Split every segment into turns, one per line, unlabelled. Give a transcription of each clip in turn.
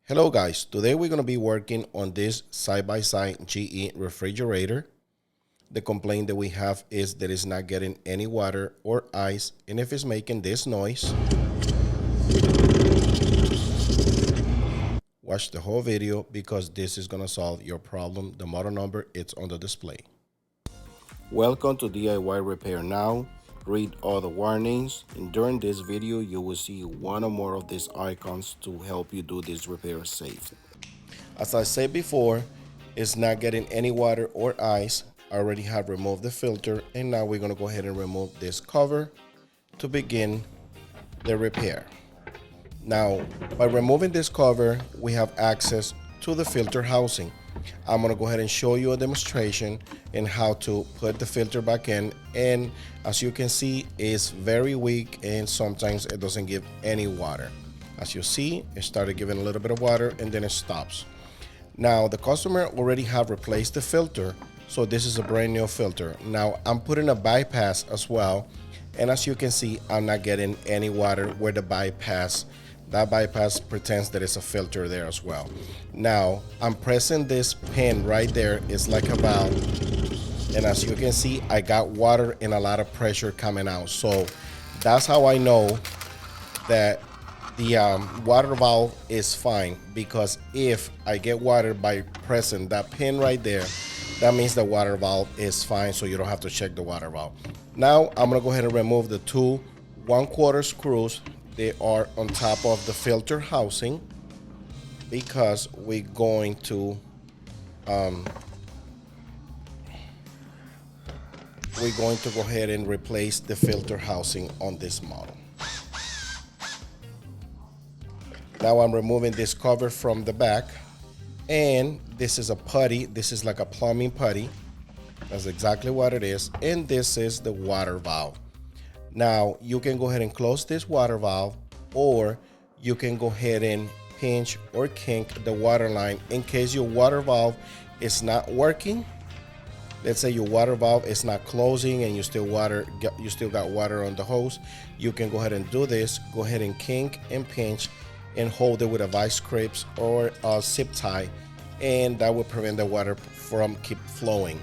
Hello guys, today we're going to be working on this side-by-side GE refrigerator. The complaint that we have is that it's not getting any water or ice, and if it's making this noise, watch the whole video because this is going to solve your problem. The model number is on the display. Welcome to DIY Repair Now. Read all the warnings, and during this video you will see one or more of these icons to help you do this repair safe. As I said before, it's not getting any water or ice. I already have removed the filter, and now we're going to go ahead and remove this cover to begin the repair. Now, by removing this cover, we have access to the filter housing. I'm going to go ahead and show you a demonstration in how to put the filter back in, and as you can see, it's very weak and sometimes it doesn't give any water. As you see, it started giving a little bit of water and then it stops. Now the customer already have replaced the filter, so this is a brand new filter. Now I'm putting a bypass as well, and as you can see, I'm not getting any water where the bypass. That bypass pretends that it's a filter there as well. Now I'm pressing this pin right there. It's like a valve, and as you can see, I got water and a lot of pressure coming out. So that's how I know that the water valve is fine, because if I get water by pressing that pin right there, that means the water valve is fine, so you don't have to check the water valve. Now I'm gonna go ahead and remove the two 1/4 screws. They are on top of the filter housing because we're going to go ahead and replace the filter housing on this model. Now I'm removing this cover from the back, and this is a putty. This is like a plumbing putty. That's exactly what it is. And this is the water valve. Now you can go ahead and close this water valve, or you can go ahead and pinch or kink the water line in case your water valve is not working. Let's say your water valve is not closing and you still got water on the hose. You can go ahead and do this. Go ahead and kink and pinch and hold it with a vice grips or a zip tie, and that will prevent the water from keep flowing.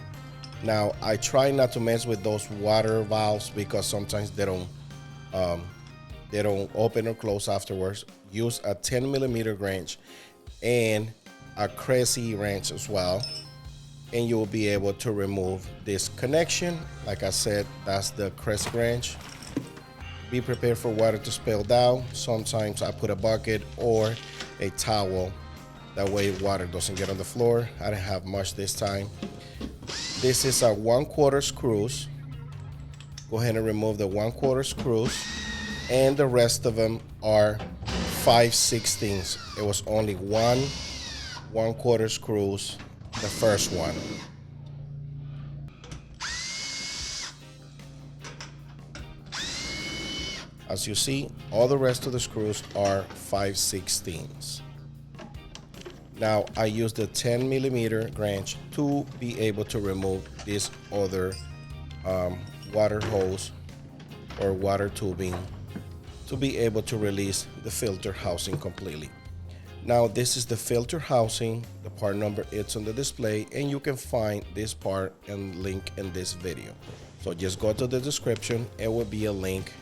Now I try not to mess with those water valves because sometimes they don't open or close afterwards. Use a 10mm wrench and a crazy wrench as well, and you will be able to remove this connection. Like I said, that's the crescent wrench. Be prepared for water to spill down. Sometimes I put a bucket or a towel, that way water doesn't get on the floor. I didn't have much this time. This is a 1/4 screws. Go ahead and remove the 1/4 screws, and the rest of them are 5/16. It was only 1/4 screws, the first one. As you see, all the rest of the screws are 5/16. Now I use the 10mm wrench to be able to remove this other water hose or water tubing to be able to release the filter housing completely. Now this is the filter housing. The part number is on the display, and you can find this part and link in this video. So just go to the description. It will be a link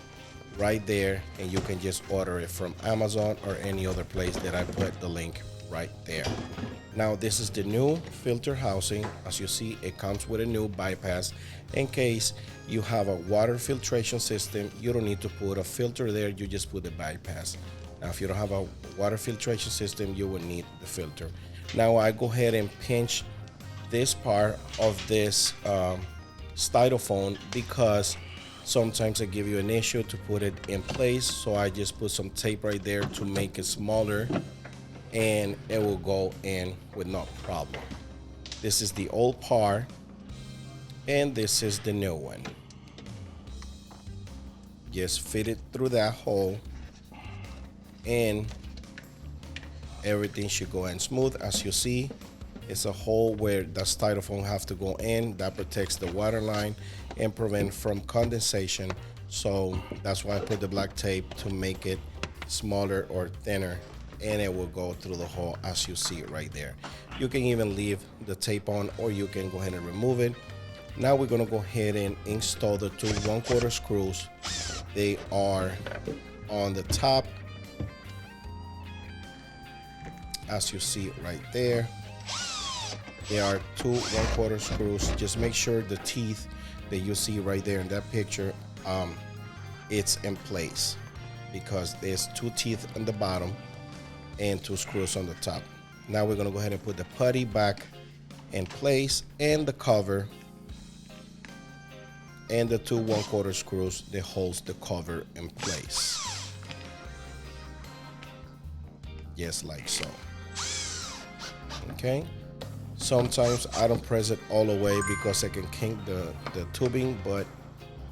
right there, and you can just order it from Amazon or any other place that I put the link right there. Now this is the new filter housing. As you see, it comes with a new bypass. In case you have a water filtration system, you don't need to put a filter there, you just put the bypass. Now if you don't have a water filtration system, you will need the filter. Now I go ahead and pinch this part of this styrofoam because sometimes it give you an issue to put it in place, so I just put some tape right there to make it smaller, and it will go in with no problem. This is the old part, and this is the new one. Just fit it through that hole, and everything should go in smooth. As you see, it's a hole where the styrofoam have to go in. That protects the water line and prevent from condensation. So that's why I put the black tape, to make it smaller or thinner and it will go through the hole as you see it right there. You can even leave the tape on, or you can go ahead and remove it. Now we're going to go ahead and install the two 1/4 screws. They are on the top, as you see it right there. There are two 1/4 screws. Just make sure the teeth that you see right there in that picture, it's in place, because there's two teeth on the bottom and two screws on the top. Now we're going to go ahead and put the putty back in place, and the cover, and the two 1/4 screws that holds the cover in place, just like so. Okay, sometimes I don't press it all the way because I can kink the tubing, but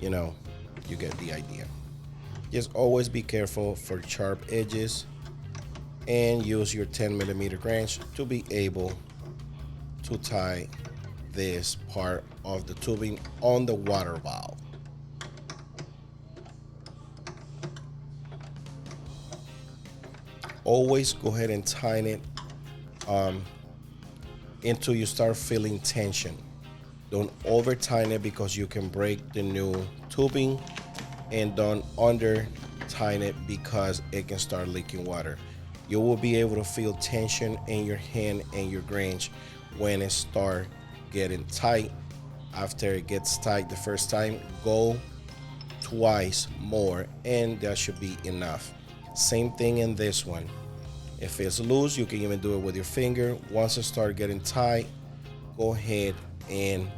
you know, you get the idea. Just always be careful for sharp edges, and use your 10mm wrench to be able to tie this part of the tubing on the water valve. Always go ahead and tighten it until you start feeling tension. Don't over tighten it, because you can break the new tubing, and don't under tighten it because it can start leaking water. You will be able to feel tension in your hand and your wrench when it starts getting tight. After it gets tight the first time, go twice more, and that should be enough. Same thing in this one. If it's loose, you can even do it with your finger. Once it starts getting tight, go ahead and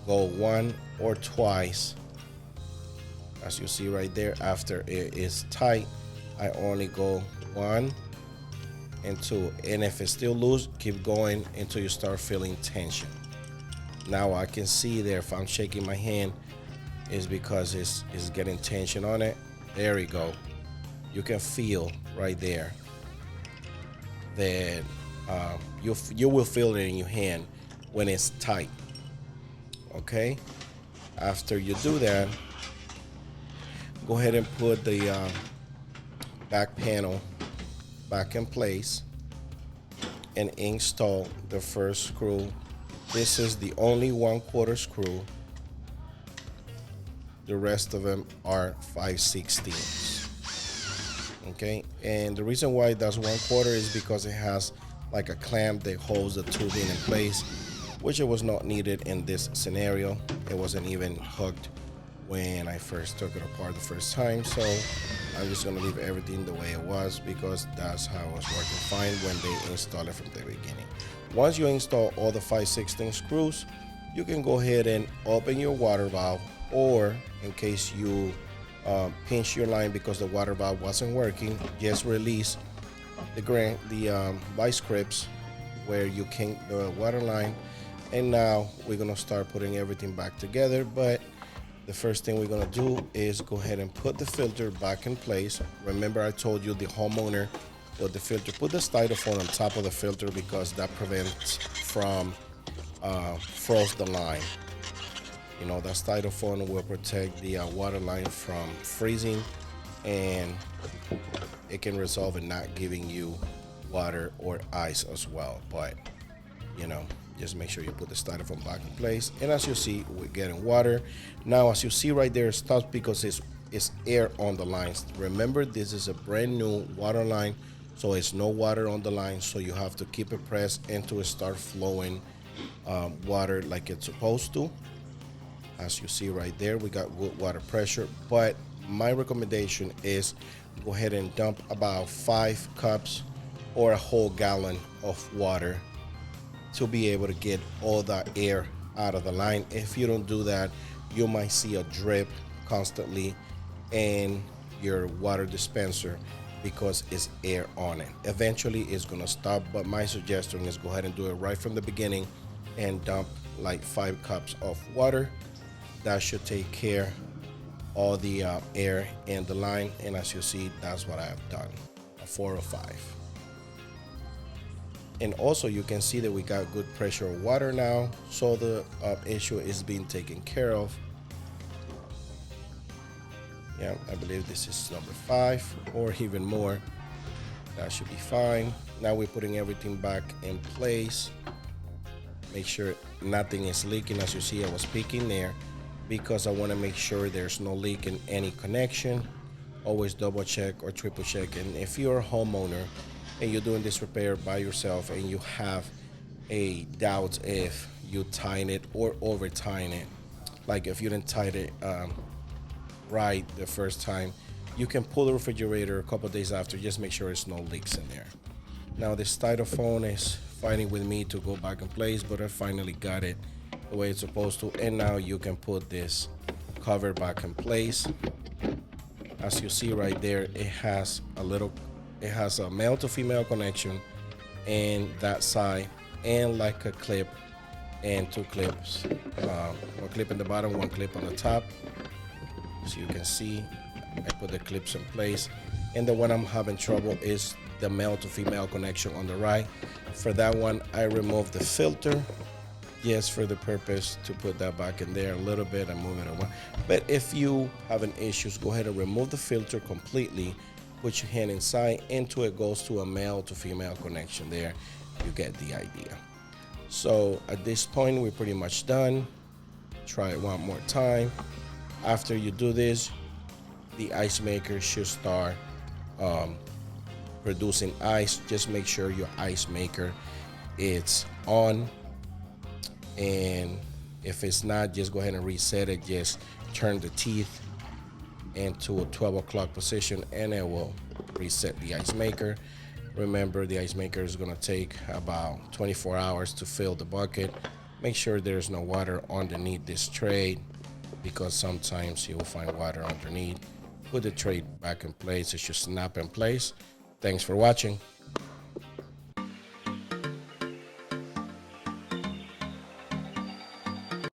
go one or twice. As you see right there, after it is tight, I only go one and two, and if it's still loose, keep going until you start feeling tension. Now I can see there, if I'm shaking my hand, is because it's getting tension on it. There we go. You can feel right there that you will feel it in your hand when it's tight. Okay, after you do that, go ahead and put the back panel back in place and install the first screw. This is the only 1/4 screw. The rest of them are 5/16. Okay, and the reason why it does 1/4 is because it has like a clamp that holds the tubing in place, which it was not needed in this scenario. It wasn't even hooked when I first took it apart the first time, so I'm just gonna leave everything the way it was, because that's how it was working fine when they installed it from the beginning. Once you install all the 5/16 screws, you can go ahead and open your water valve, or in case you pinch your line because the water valve wasn't working, just release the vice grips where you kink the water line. And now we're gonna start putting everything back together, but the first thing we're gonna do is go ahead and put the filter back in place. Remember, I told you the homeowner with the filter, put the styrofoam on top of the filter, because that prevents from froze the line. You know, that styrofoam will protect the water line from freezing, and it can result in not giving you water or ice as well. But you know, just make sure you put the styrofoam back in place. And as you see, we're getting water. Now, as you see right there, it stops because it's air on the lines. Remember, this is a brand new water line, so it's no water on the line. So you have to keep it pressed until it starts flowing water like it's supposed to. As you see right there, we got good water pressure. But my recommendation is go ahead and dump about 5 cups or a whole gallon of water to be able to get all that air out of the line. If you don't do that, you might see a drip constantly in your water dispenser because it's air on it. Eventually it's gonna stop, but my suggestion is go ahead and do it right from the beginning and dump like 5 cups of water. That should take care all the air in the line, and as you see, that's what I have done, a 4 or 5. And also you can see that we got good pressure of water now, so the issue is being taken care of. Yeah, I believe this is number 5 or even more. That should be fine. Now we're putting everything back in place. Make sure nothing is leaking. As you see, I was peeking there because I want to make sure there's no leak in any connection. Always double check or triple check. And if you're a homeowner and you're doing this repair by yourself and you have a doubt if you tighten it or over tighten it, like if you didn't tighten it right the first time, you can pull the refrigerator a couple days after. Just make sure there's no leaks in there. Now this styrofoam is fighting with me to go back in place, but I finally got it the way it's supposed to. And now you can put this cover back in place. As you see right there, it has a male to female connection and that side, and like a clip and two clips, one clip in the bottom, one clip on the top. So you can see I put the clips in place, and the one I'm having trouble is the male to female connection on the right. For that one, I removed the filter just for the purpose to put that back in there a little bit and move it around. But if you having issues, go ahead and remove the filter completely, put your hand inside, into it goes to a male to female connection there. You get the idea. So at this point, we're pretty much done. Try it one more time. After you do this, the ice maker should start producing ice. Just make sure your ice maker is on, and if it's not, just go ahead and reset it. Just turn the teeth into a 12 o'clock position and it will reset the ice maker. Remember, the ice maker is going to take about 24 hours to fill the bucket. Make sure there's no water underneath this tray, because sometimes you'll find water underneath. Put the tray back in place. It should snap in place. Thanks for watching.